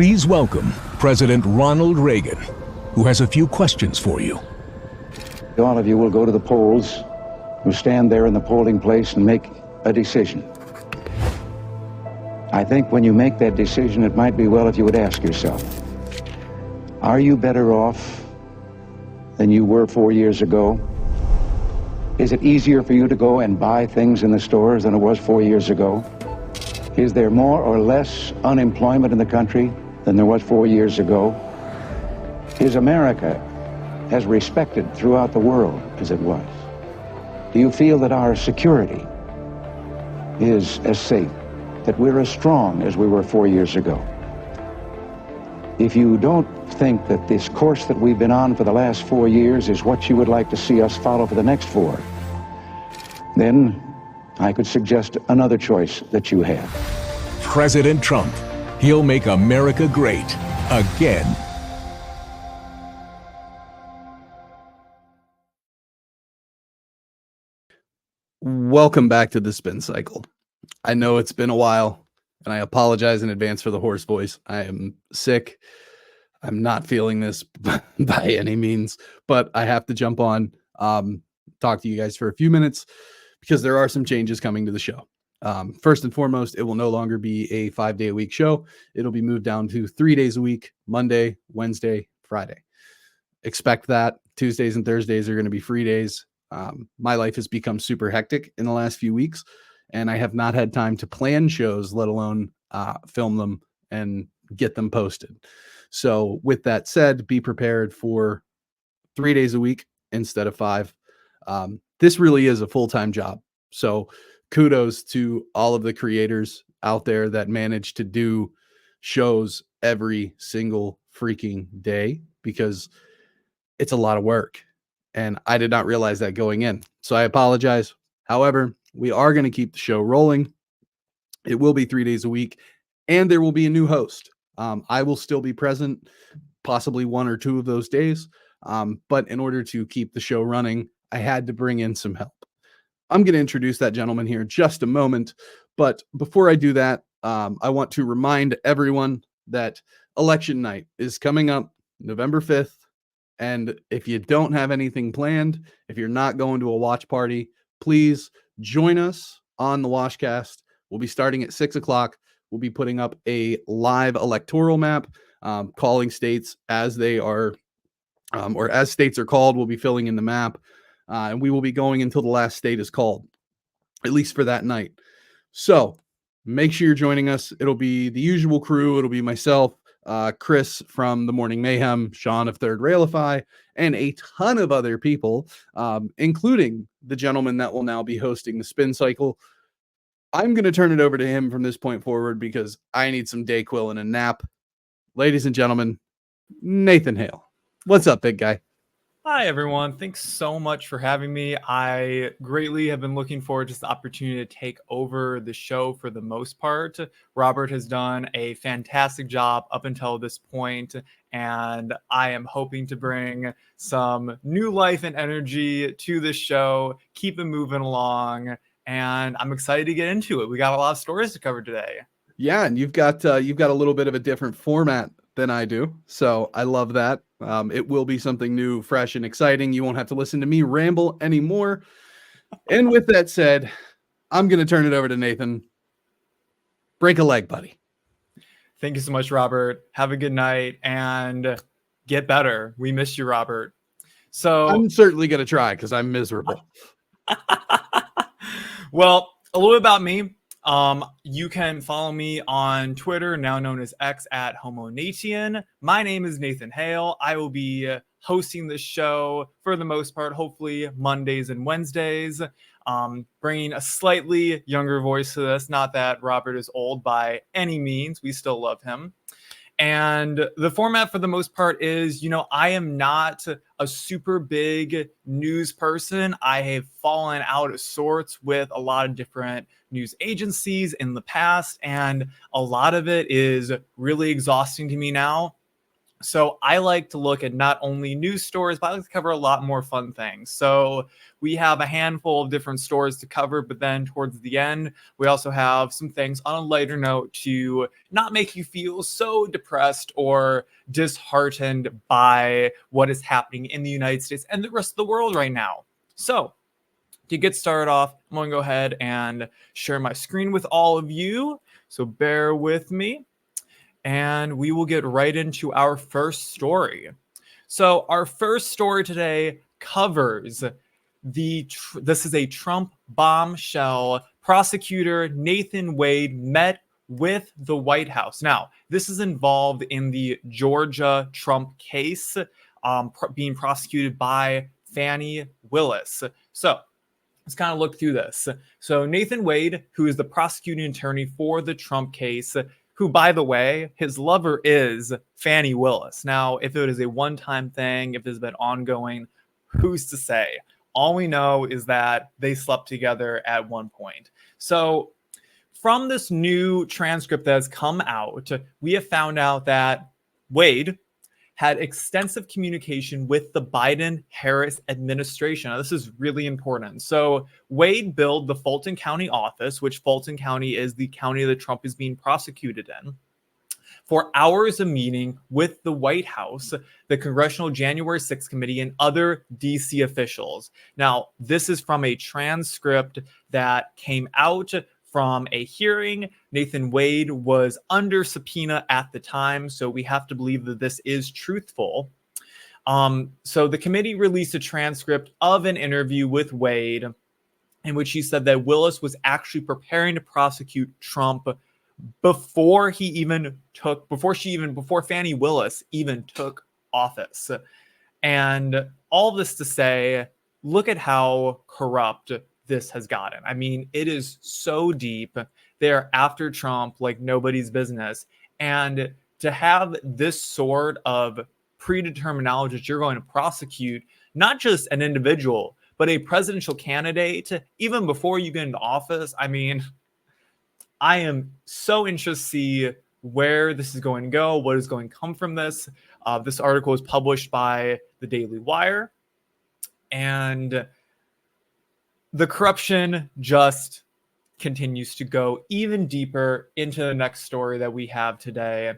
Please welcome President Ronald Reagan, who has a few questions for you. All of you will go to the polls, will stand there in the polling place and make a decision. I think when you make that decision, it might be well if you would ask yourself, are you better off than you were 4 years ago? Is it easier for you to go and buy things in the stores than it was 4 years ago? Is there more or less unemployment in the country than there was 4 years ago? Is America as respected throughout the world as it was? Do you feel that our security is as safe, that we're as strong as we were 4 years ago? If you don't think that this course that we've been on for the last 4 years is what you would like to see us follow for the next 4, then I could suggest another choice that you have. President Trump. He'll make America great again. Welcome back to the Spin Cycle. I know it's been a while, and I apologize in advance for the hoarse voice. I am sick. I'm not feeling this by any means, but I have to jump on, talk to you guys for a few minutes because there are some changes coming to the show. First and foremost, it will no longer be a 5-day-a-week show. It'll be moved down to 3 days a week, Monday, Wednesday, Friday. Expect that. Tuesdays and Thursdays are going to be free days. My life has become super hectic in the last few weeks, and I have not had time to plan shows, let alone film them and get them posted. So with that said, be prepared for 3 days a week instead of 5. This really is a full-time job. So kudos to all of the creators out there that manage to do shows every single freaking day, because it's a lot of work. And I did not realize that going in. So I apologize. However, we are going to keep the show rolling. It will be 3 days a week, and there will be a new host. I will still be present, possibly 1 or 2 of those days. But in order to keep the show running, I had to bring in some help. I'm going to introduce that gentleman here in just a moment. But before I do that, I want to remind everyone that election night is coming up November 5th. And if you don't have anything planned, if you're not going to a watch party, please join us on the Washcast. We'll be starting at 6 o'clock. We'll be putting up a live electoral map, calling states as they are, or as states are called. We'll be filling in the map, and we will be going until the last state is called, at least for that night. So make sure you're joining us. It'll be the usual crew. It'll be myself, Chris from the Morning Mayhem, Sean of Third Railify, and a ton of other people, including the gentleman that will now be hosting the Spin Cycle. I'm going to turn it over to him from this point forward because I need some Dayquil and a nap. Ladies and gentlemen, Nathan Hale. What's up, big guy? Hi, everyone. Thanks so much for having me. I greatly have been looking forward to the opportunity to take over the show for the most part. Robert has done a fantastic job up until this point, and I am hoping to bring some new life and energy to the show, keep it moving along, and I'm excited to get into it. We got a lot of stories to cover today. Yeah, and you've got a little bit of a different format than I do, so I love that. It will be something new, fresh, and exciting. You won't have to listen to me ramble anymore. And with that said, I'm going to turn it over to Nathan. Break a leg, buddy. Thank you so much, Robert. Have a good night and get better. We miss you, Robert. So I'm certainly going to try because I'm miserable. Well, a little bit about me. You can follow me on Twitter, now known as X, at HomoNation. My name is Nathan Hale. I will be hosting the show for the most part, hopefully Mondays and Wednesdays, bringing a slightly younger voice to this. Not that Robert is old by any means. We still love him. And the format for the most part is, I am not a super big news person. I have fallen out of sorts with a lot of different news agencies in the past, and a lot of it is really exhausting to me now. So I like to look at not only news stories, but I like to cover a lot more fun things. So we have a handful of different stories to cover, but then towards the end, we also have some things on a lighter note to not make you feel so depressed or disheartened by what is happening in the United States and the rest of the world right now. So to get started off, I'm going to go ahead and share my screen with all of you. So bear with me. And we will get right into our first story. So our first story today covers this is a Trump bombshell. Prosecutor Nathan Wade met with the White House. Now, this is involved in the Georgia Trump case being prosecuted by Fani Willis. So let's kind of look through this. So Nathan Wade, who is the prosecuting attorney for the Trump case, who, by the way, his lover is Fani Willis. Now, if it is a one-time thing, if it's been ongoing, who's to say? All we know is that they slept together at one point. So from this new transcript that has come out, we have found out that Wade had extensive communication with the Biden-Harris administration. Now, this is really important. So Wade billed the Fulton County office, which Fulton County is the county that Trump is being prosecuted in, for hours of meeting with the White House, the Congressional January 6th Committee, and other DC officials. Now, this is from a transcript that came out from a hearing. Nathan Wade was under subpoena at the time, so we have to believe that this is truthful. So the committee released a transcript of an interview with Wade in which he said that Willis was actually preparing to prosecute Trump before Fani Willis even took office. And all this to say, look at how corrupt this has gotten. I mean, it is so deep. They're after Trump like nobody's business. And to have this sort of predetermined knowledge that you're going to prosecute not just an individual, but a presidential candidate, even before you get into office, I mean, I am so interested to see where this is going to go, what is going to come from this. This article was published by the Daily Wire. And the corruption just continues to go even deeper into the next story that we have today.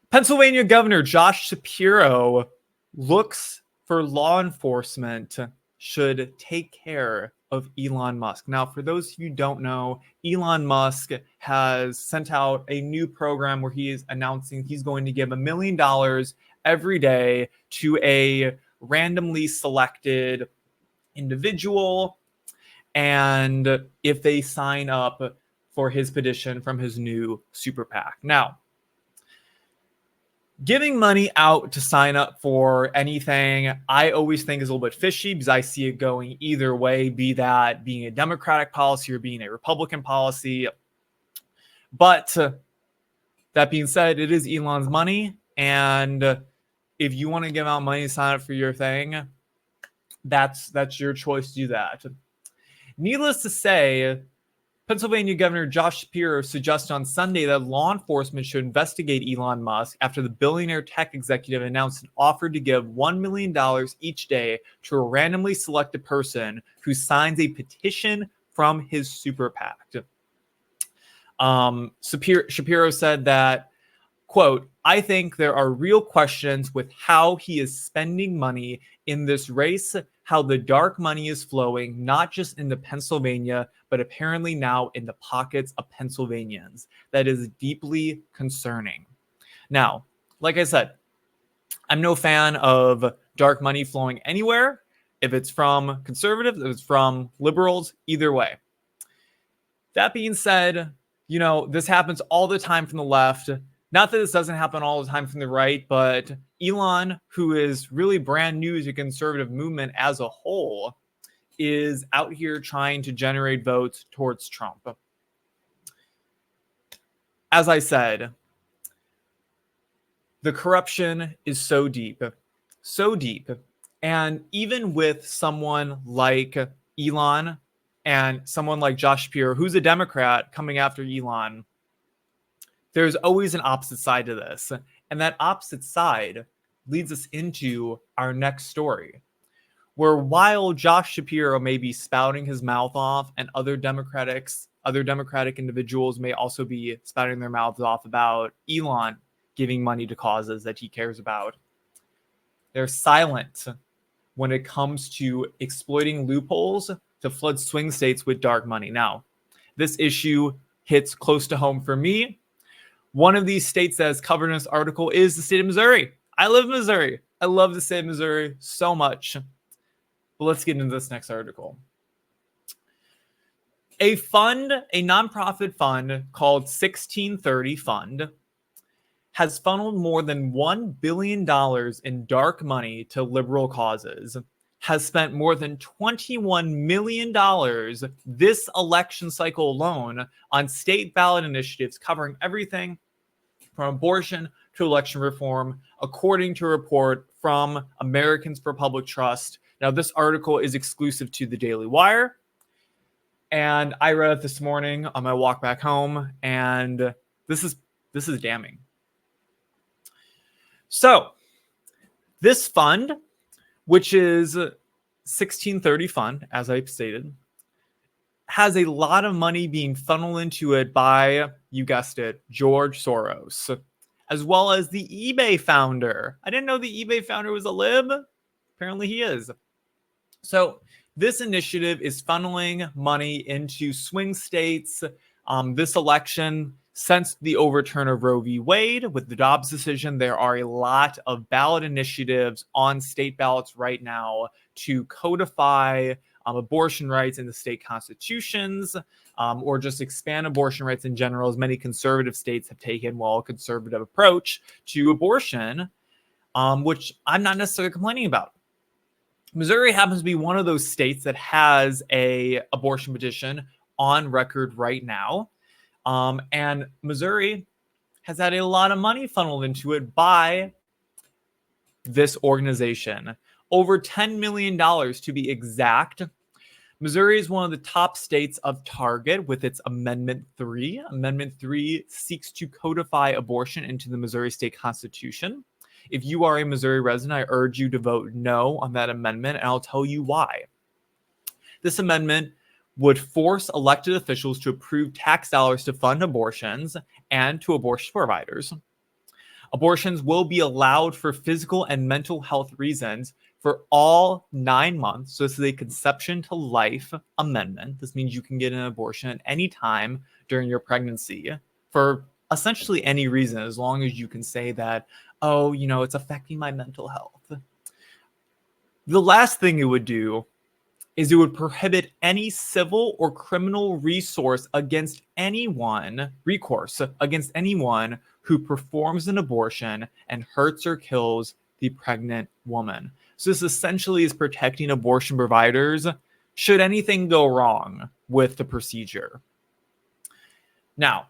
Pennsylvania Governor Josh Shapiro looks for law enforcement should take care of Elon Musk. Now, for those of you who don't know, Elon Musk has sent out a new program where he is announcing he's going to give $1 million every day to a randomly selected individual, and if they sign up for his petition from his new super PAC. Now, giving money out to sign up for anything, I always think is a little bit fishy because I see it going either way, be that being a Democratic policy or being a Republican policy. But that being said, it is Elon's money, and if you want to give out money to sign up for your thing, that's your choice to do that. Needless to say, Pennsylvania Governor Josh Shapiro suggested on Sunday that law enforcement should investigate Elon Musk after the billionaire tech executive announced an offer to give $1 million each day to a randomly selected person who signs a petition from his super PAC. Shapiro said that, quote, "I think there are real questions with how he is spending money in this race, how the dark money is flowing, not just into Pennsylvania, but apparently now in the pockets of Pennsylvanians. That is deeply concerning." Now, like I said, I'm no fan of dark money flowing anywhere. If it's from conservatives, if it's from liberals, either way. That being said, you know, this happens all the time from the left. Not that this doesn't happen all the time from the right, but Elon, who is really brand new to the conservative movement as a whole, is out here trying to generate votes towards Trump. As I said, the corruption is so deep. And even with someone like Elon and someone like Josh Shapiro, who's a Democrat, coming after Elon, there's always an opposite side to this. And that opposite side leads us into our next story, where while Josh Shapiro may be spouting his mouth off and other Democratic individuals may also be spouting their mouths off about Elon giving money to causes that he cares about, they're silent when it comes to exploiting loopholes to flood swing states with dark money. Now, this issue hits close to home for me. One of these states that is covered in this article is the state of Missouri. I live in Missouri. I love the state of Missouri so much. But let's get into this next article. A nonprofit fund called 1630 Fund has funneled more than $1 billion in dark money to liberal causes, has spent more than $21 million this election cycle alone on state ballot initiatives covering everything from abortion to election reform, according to a report from Americans for Public Trust. Now, this article is exclusive to the Daily Wire, and I read it this morning on my walk back home, and this is damning. So, this fund, which is 1630 Fund, as I stated, has a lot of money being funneled into it by, you guessed it, George Soros, as well as the eBay founder. I didn't know the eBay founder was a lib. Apparently he is. So this initiative is funneling money into swing states. This election, since the overturn of Roe v. Wade with the Dobbs decision, there are a lot of ballot initiatives on state ballots right now to codify abortion rights in the state constitutions, or just expand abortion rights in general, as many conservative states have taken a conservative approach to abortion, which I'm not necessarily complaining about. Missouri happens to be one of those states that has a abortion petition on record right now. And Missouri has had a lot of money funneled into it by this organization. Over $10 million to be exact. Missouri is one of the top states of target with its Amendment 3. Amendment 3 seeks to codify abortion into the Missouri State Constitution. If you are a Missouri resident, I urge you to vote no on that amendment, and I'll tell you why. This amendment would force elected officials to approve tax dollars to fund abortions and to abortion providers. Abortions will be allowed for physical and mental health reasons for all 9 months. So this is a conception to life amendment. This means you can get an abortion at any time during your pregnancy for essentially any reason, as long as you can say that, oh, it's affecting my mental health. The last thing it would do is it would prohibit any civil or criminal recourse against anyone who performs an abortion and hurts or kills the pregnant woman. So this essentially is protecting abortion providers should anything go wrong with the procedure. Now,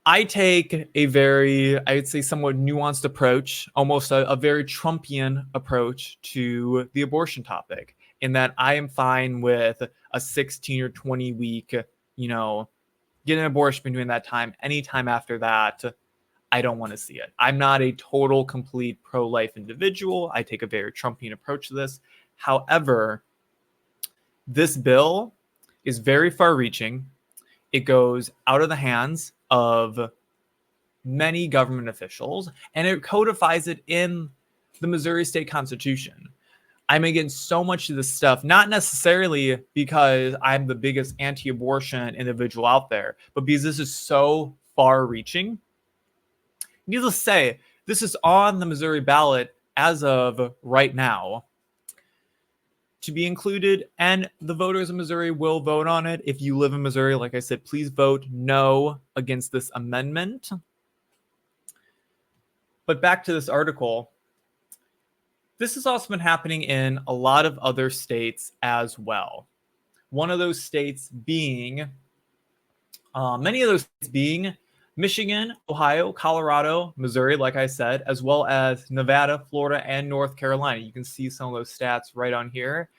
I take a very, I would say, somewhat nuanced approach, almost a very Trumpian approach to the abortion topic, in that I am fine with a 16 or 20 week, get an abortion between that time. Anytime after that, I don't want to see it. I'm not a total, complete pro-life individual. I take a very Trumpian approach to this. However, this bill is very far-reaching. It goes out of the hands of many government officials, and it codifies it in the Missouri State Constitution. I'm against so much of this stuff, not necessarily because I'm the biggest anti-abortion individual out there, but because this is so far-reaching. Needless to say, this is on the Missouri ballot as of right now to be included, and the voters of Missouri will vote on it. If you live in Missouri, like I said, please vote no against this amendment. But back to this article. This has also been happening in a lot of other states as well. One of those states being, many of those states being Michigan, Ohio, Colorado, Missouri, like I said, as well as Nevada, Florida, and North Carolina. You can see some of those stats right on here.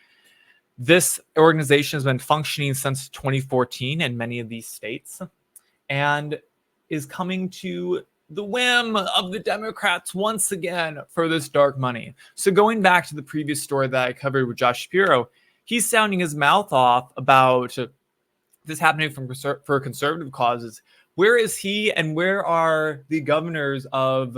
This organization has been functioning since 2014 in many of these states. And is coming to the whim of the Democrats once again for this dark money. So going back to the previous story that I covered with Josh Shapiro, he's sounding his mouth off about this happening for conservative causes. Where is he and where are the governors of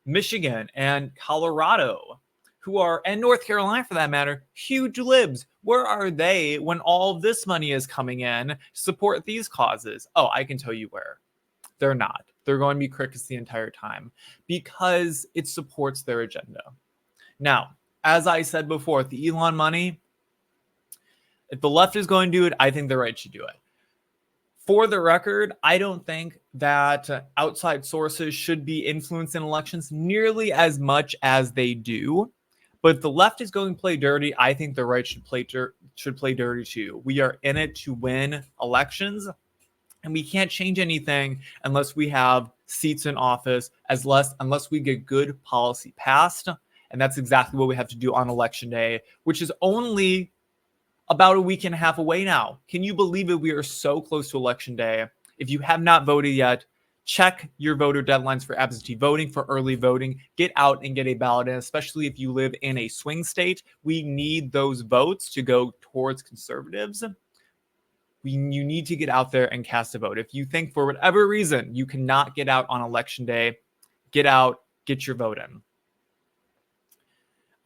Michigan and Colorado, who are, and North Carolina for that matter, huge libs? Where are they when all of this money is coming in to support these causes? Oh, I can tell you where. They're not. They're going to be crickets the entire time because it supports their agenda. Now, as I said before, the Elon money, if the left is going to do it, I think the right should do it. For the record, I don't think that outside sources should be influencing elections nearly as much as they do. But if the left is going to play dirty, I think the right should play dirty too. We are in it to win elections, and we can't change anything unless we have seats in office, unless we get good policy passed. And that's exactly what we have to do on election day, which is only about a week and a half away now. Can you believe it? We are so close to election day. If you have not voted yet, check your voter deadlines for absentee voting, for early voting. Get out and get a ballot in, especially if you live in a swing state. We need those votes to go towards conservatives. You need to get out there and cast a vote. If you think for whatever reason you cannot get out on election day, get out, get your vote in.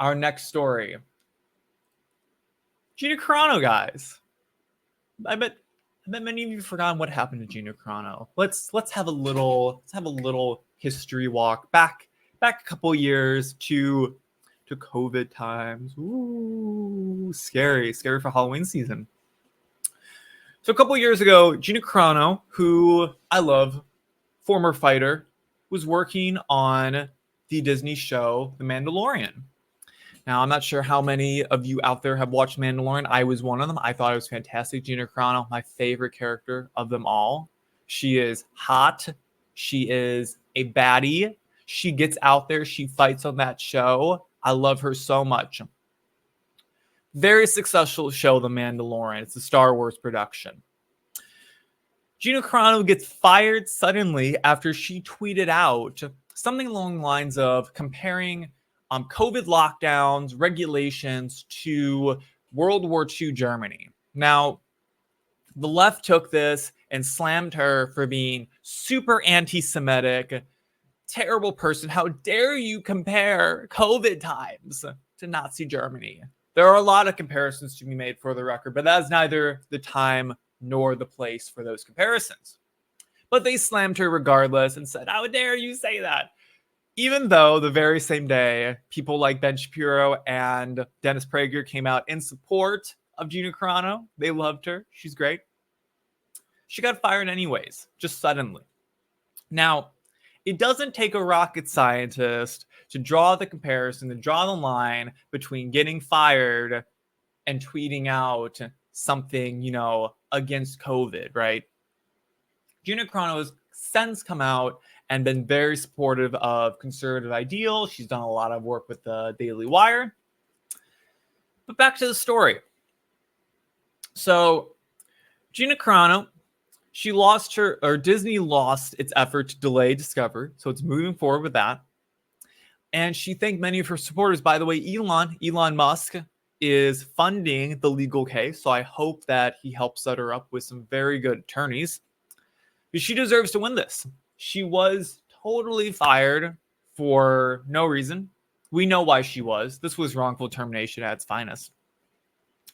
Our next story. Gina Carano, guys. I bet many of you forgotten what happened to Gina Carano. Let's have a little history walk back a couple years to COVID times. Ooh, scary for Halloween season. So a couple years ago, Gina Carano, who I love, former fighter, was working on the Disney show The Mandalorian. Now, I'm not sure how many of you out there have watched Mandalorian. I was one of them. I thought it was fantastic. Gina Carano, my favorite character of them all. She is hot. She is a baddie. She gets out there. She fights on that show. I love her so much. Very successful show, The Mandalorian. It's a Star Wars production. Gina Carano gets fired suddenly after she tweeted out something along the lines of comparing COVID lockdowns, regulations to World War II Germany. Now, the left took this and slammed her for being super anti-Semitic, terrible person. How dare you compare COVID times to Nazi Germany? There are a lot of comparisons to be made for the record, but that is neither the time nor the place for those comparisons. But they slammed her regardless and said, how dare you say that? Even though the very same day, people like Ben Shapiro and Dennis Prager came out in support of Gina Carano. They loved her. She's great. She got fired anyways, just suddenly. Now, it doesn't take a rocket scientist to draw the comparison, to draw the line between getting fired and tweeting out something, against COVID, right? Gina Carano has since come out and been very supportive of conservative ideals. She's done a lot of work with the Daily Wire. But back to the story. So Gina Carano, Disney lost its effort to delay Discovery. So it's moving forward with that. And she thanked many of her supporters. By the way, Elon Musk is funding the legal case. So I hope that he helps set her up with some very good attorneys. Because she deserves to win this. She was totally fired for no reason. We know why she was. This was wrongful termination at its finest.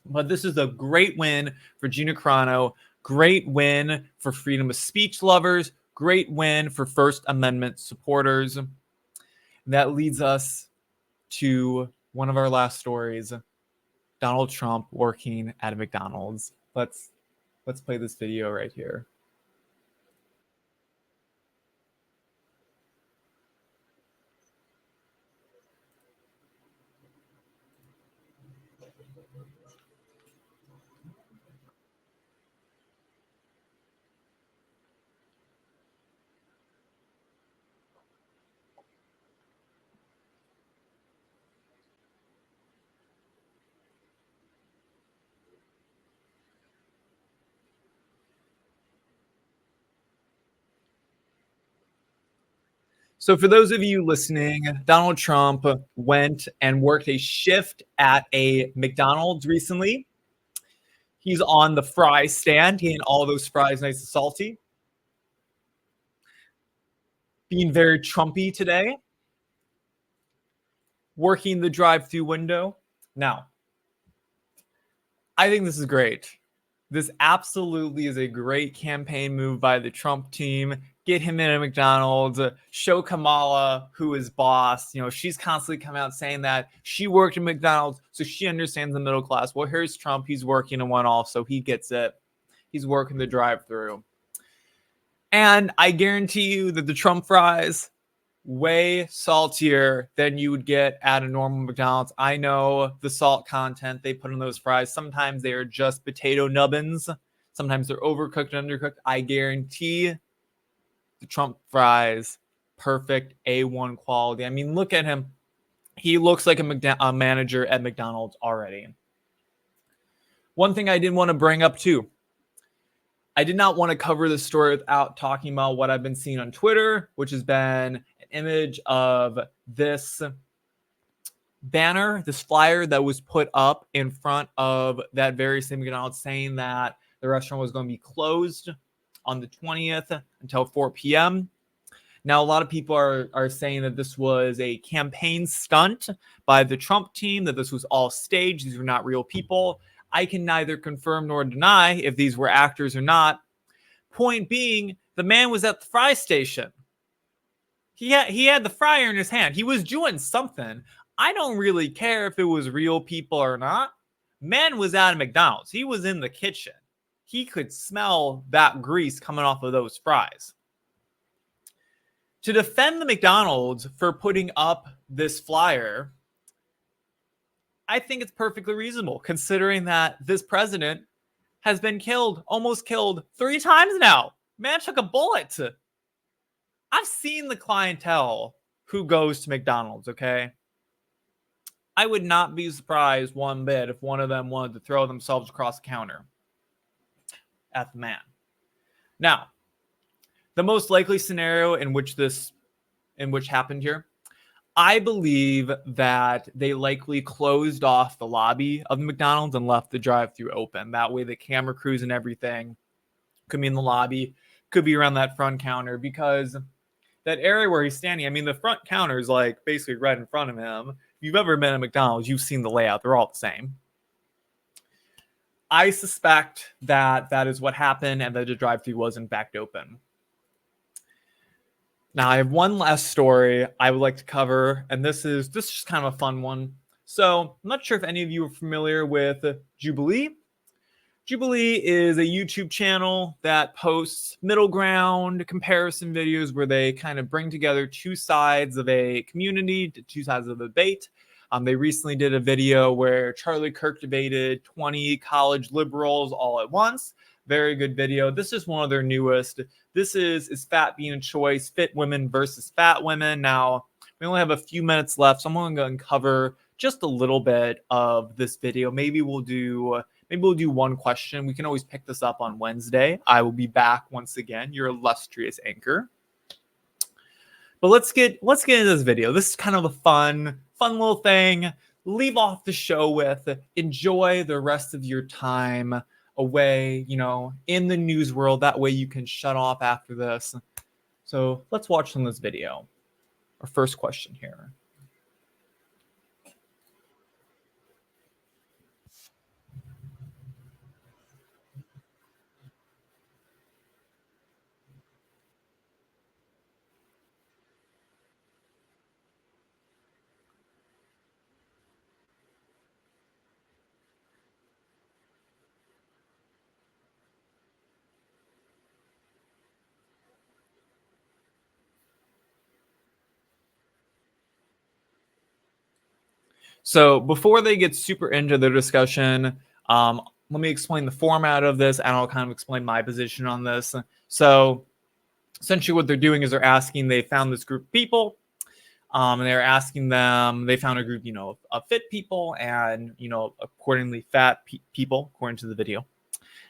But this is a great win for Gina Carano. Great win for freedom of speech lovers. Great win for First Amendment supporters. And that leads us to one of our last stories. Donald Trump working at a McDonald's. Let's play this video right here. So for those of you listening, Donald Trump went and worked a shift at a McDonald's recently. He's on the fry stand, getting all those fries nice and salty. Being very Trumpy today. Working the drive-through window. Now, I think this is great. This absolutely is a great campaign move by the Trump team. Get him in a McDonald's, show Kamala who is boss. You know, she's constantly coming out saying that she worked at McDonald's, so she understands the middle class. Well, here's Trump. He's working in one also. He gets it. He's working the drive-through. And I guarantee you that the Trump fries, way saltier than you would get at a normal McDonald's. I know the salt content they put in those fries. Sometimes they are just potato nubbins. Sometimes they're overcooked and undercooked. I guarantee the Trump fries, perfect A1 quality. I mean, look at him. He looks like a manager at McDonald's already. One thing I did want to bring up too. I did not want to cover this story without talking about what I've been seeing on Twitter, which has been an image of this banner, this flyer that was put up in front of that very same McDonald's saying that the restaurant was going to be closed on the 20th until 4 p.m. Now, a lot of people are saying that this was a campaign stunt by the Trump team, that this was all staged. These were not real people. I can neither confirm nor deny if these were actors or not. Point being, the man was at the fry station. He had the fryer in his hand. He was doing something. I don't really care if it was real people or not. Man was at a McDonald's. He was in the kitchen. He could smell that grease coming off of those fries. To defend the McDonald's for putting up this flyer, I think it's perfectly reasonable, considering that this president has been killed, almost killed 3 times now. Man took a bullet. I've seen the clientele who goes to McDonald's, okay? I would not be surprised one bit if one of them wanted to throw themselves across the counter at the man. Now, the most likely scenario in which happened here, I believe that they likely closed off the lobby of the McDonald's and left the drive-thru open. That way the camera crews and everything could be in the lobby, could be around that front counter, because that area where he's standing, I mean, the front counter is like basically right in front of him. If you've ever been at McDonald's, you've seen the layout. They're all the same. I suspect that that is what happened and that the drive-thru was in fact open. Now, I have one last story I would like to cover, and this is just kind of a fun one. So, I'm not sure if any of you are familiar with Jubilee. Jubilee is a YouTube channel that posts middle ground comparison videos where they kind of bring together 2 sides of a community, 2 sides of a debate. They recently did a video where Charlie Kirk debated 20 college liberals all at once. Very good video. This is one of their newest. This is fat being a choice, fit women versus fat women. Now, we only have a few minutes left, so I'm going to go and cover just a little bit of this video. Maybe we'll do one question. We can always pick this up on Wednesday. I will be back once again, your illustrious anchor. But let's get into this video. This is kind of a fun little thing. Leave off the show with, enjoy the rest of your time away, in the news world. That way you can shut off after this. So let's watch some of this video. Our first question here. So before they get super into their discussion, let me explain the format of this, and I'll kind of explain my position on this. So essentially what they're doing is they found this group of people, and they're asking them, they found a group, of fit people and, accordingly fat people, according to the video.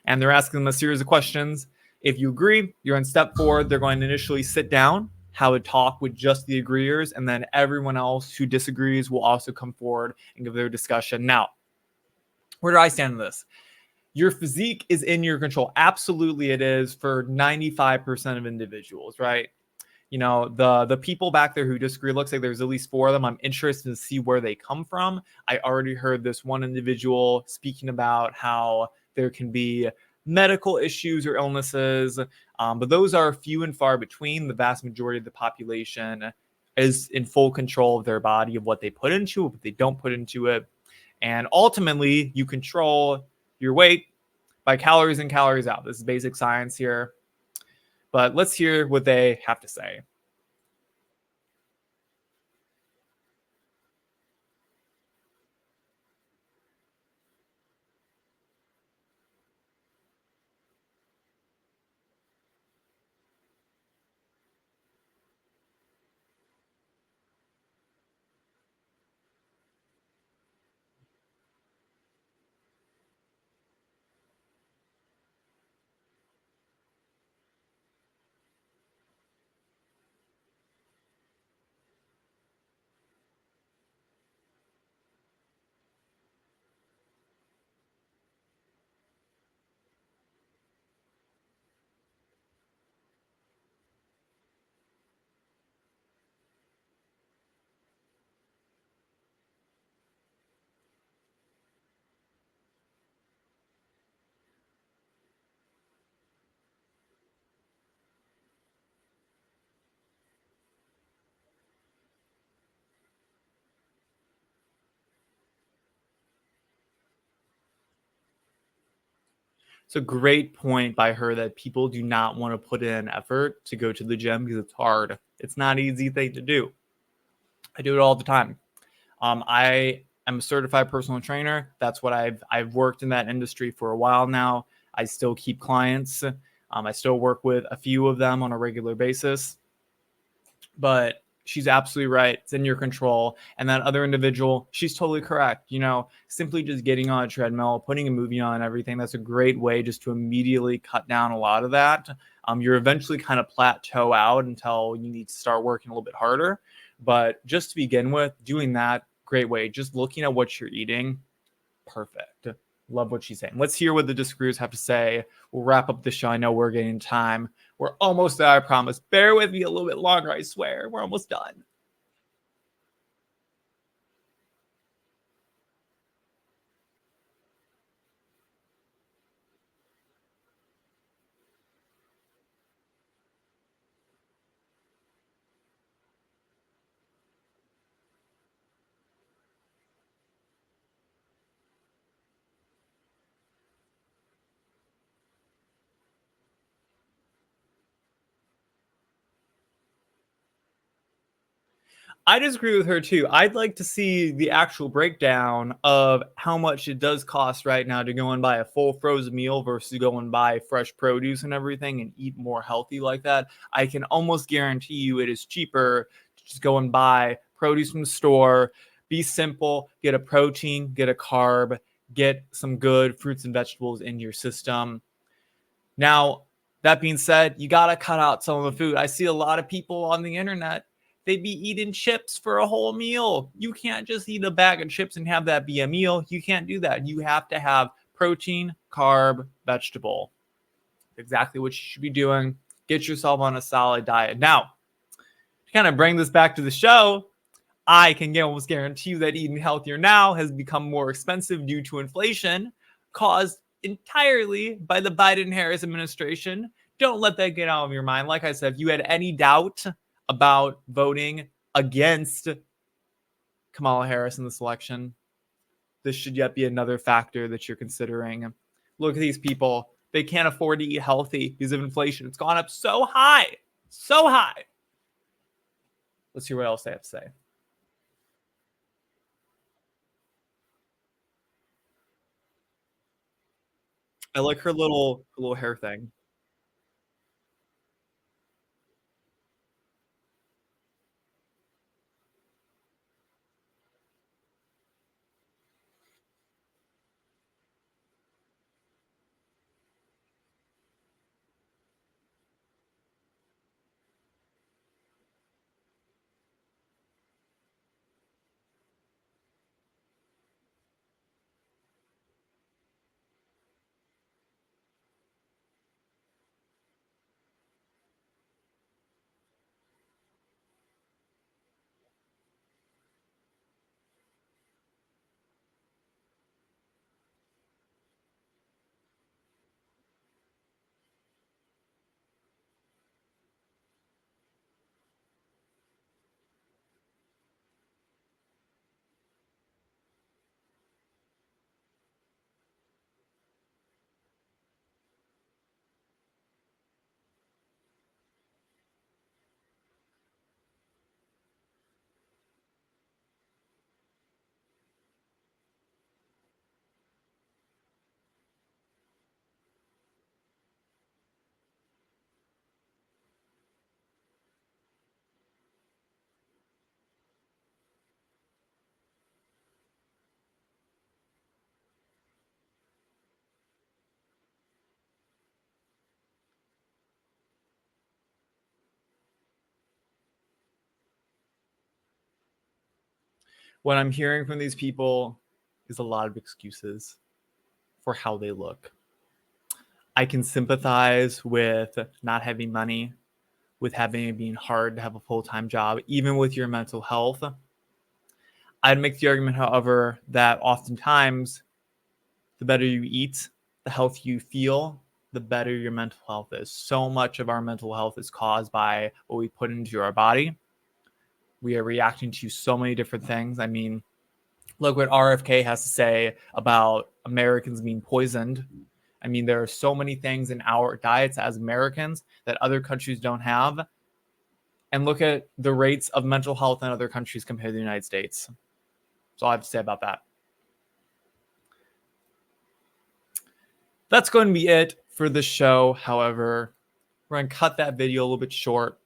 And they're asking them a series of questions. If you agree, you're on step 4. They're going to initially sit down have a talk with just the agreeers, and then everyone else who disagrees will also come forward and give their discussion. Now, where do I stand on this? Your physique is in your control. Absolutely, it is for 95% of individuals, right? You know, the people back there who disagree, looks like there's at least 4 of them. I'm interested to see where they come from. I already heard this one individual speaking about how there can be medical issues or illnesses, but those are few and far between. The vast majority of the population is in full control of their body, of what they put into it, what they don't put into it. And ultimately, you control your weight by calories in, calories out. This is basic science here. But let's hear what they have to say. It's a great point by her that people do not want to put in effort to go to the gym because it's hard. It's not an easy thing to do. I do it all the time. I am a certified personal trainer. That's what I've worked in that industry for a while now. I still keep clients. I still work with a few of them on a regular basis. But she's absolutely right. It's in your control. And that other individual, she's totally correct. You know, simply just getting on a treadmill, putting a movie on and everything, that's a great way just to immediately cut down a lot of that. You're eventually kind of plateau out until you need to start working a little bit harder. But just to begin with, doing that, great way. Just looking at what you're eating, perfect. Love what she's saying. Let's hear what the disagreeers have to say. We'll wrap up the show. I know we're getting time. We're almost there, I promise. Bear with me a little bit longer, I swear. We're almost done. I disagree with her too. I'd like to see the actual breakdown of how much it does cost right now to go and buy a full frozen meal versus go and buy fresh produce and everything and eat more healthy like that. I can almost guarantee you it is cheaper to just go and buy produce from the store, be simple, get a protein, get a carb, get some good fruits and vegetables in your system. Now, that being said, you got to cut out some of the food. I see a lot of people on the internet, they'd be eating chips for a whole meal. You can't just eat a bag of chips and have that be a meal. You can't do that. You have to have protein, carb, vegetable. Exactly what you should be doing. Get yourself on a solid diet. Now, to kind of bring this back to the show, I can almost guarantee you that eating healthier now has become more expensive due to inflation caused entirely by the Biden-Harris administration. Don't let that get out of your mind. Like I said, if you had any doubt about voting against Kamala Harris in this election, this should yet be another factor that you're considering. Look at these people. They can't afford to eat healthy because of inflation. It's gone up so high. So high. Let's hear what else they have to say. I like her little hair thing. what I'm hearing from these people is a lot of excuses for how they look. I can sympathize with not having money, with having it being hard to have a full-time job, even with your mental health. I'd make the argument, however, that oftentimes the better you eat, the healthier you feel, the better your mental health is. So much of our mental health is caused by what we put into our body. We are reacting to so many different things. I mean, look what RFK has to say about Americans being poisoned. I mean, there are so many things in our diets as Americans that other countries don't have. And look at the rates of mental health in other countries compared to the United States. That's all I have to say about that. That's going to be it for the show. However, we're going to cut that video a little bit short.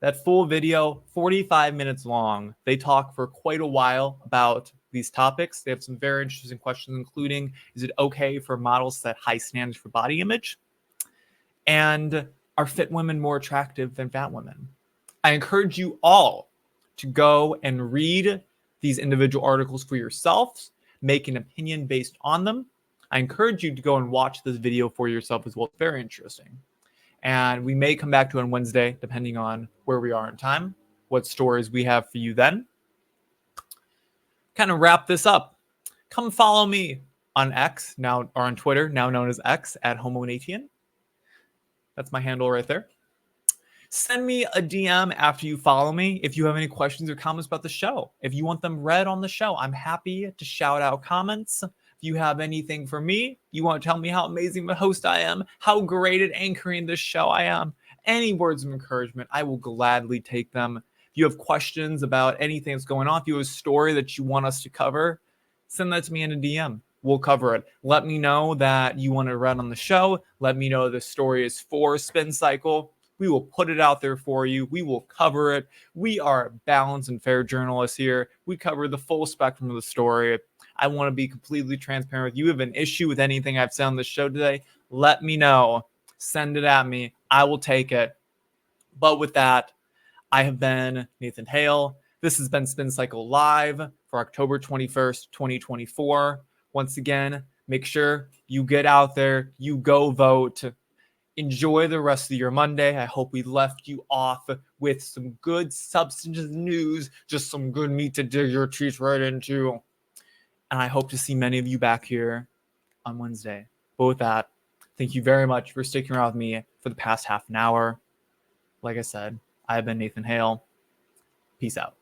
That full video, 45 minutes long. They talk for quite a while about these topics. They have some very interesting questions, including, is it okay for models to set high standards for body image? And are fit women more attractive than fat women? I encourage you all to go and read these individual articles for yourselves, make an opinion based on them. I encourage you to go and watch this video for yourself as well. It's very interesting. And we may come back to it on Wednesday, depending on where we are in time, what stories we have for you then. Kind of wrap this up. Come follow me on X, now or on Twitter, now known as X, at HomoNatian. That's my handle right there. Send me a DM after you follow me if you have any questions or comments about the show. If you want them read on the show, I'm happy to shout out comments. If you have anything for me, you want to tell me how amazing of a host I am, how great at anchoring this show I am, any words of encouragement, I will gladly take them. If you have questions about anything that's going on, if you have a story that you want us to cover, send that to me in a DM. We'll cover it. Let me know that you want to run on the show. Let me know the story is for Spin Cycle. We will put it out there for you. We will cover it. We are balanced and fair journalists here. We cover the full spectrum of the story. I want to be completely transparent with you. If you have an issue with anything I've said on the show today, let me know. Send it at me. I will take it. But with that, I have been Nathan Hale. This has been Spin Cycle Live for October 21st, 2024. Once again, make sure you get out there, you go vote. Enjoy the rest of your Monday. I hope we left you off with some good substantive news, just some good meat to dig your teeth right into. And I hope to see many of you back here on Wednesday. But with that, thank you very much for sticking around with me for the past half an hour. Like I said, I have been Nathan Hale. Peace out.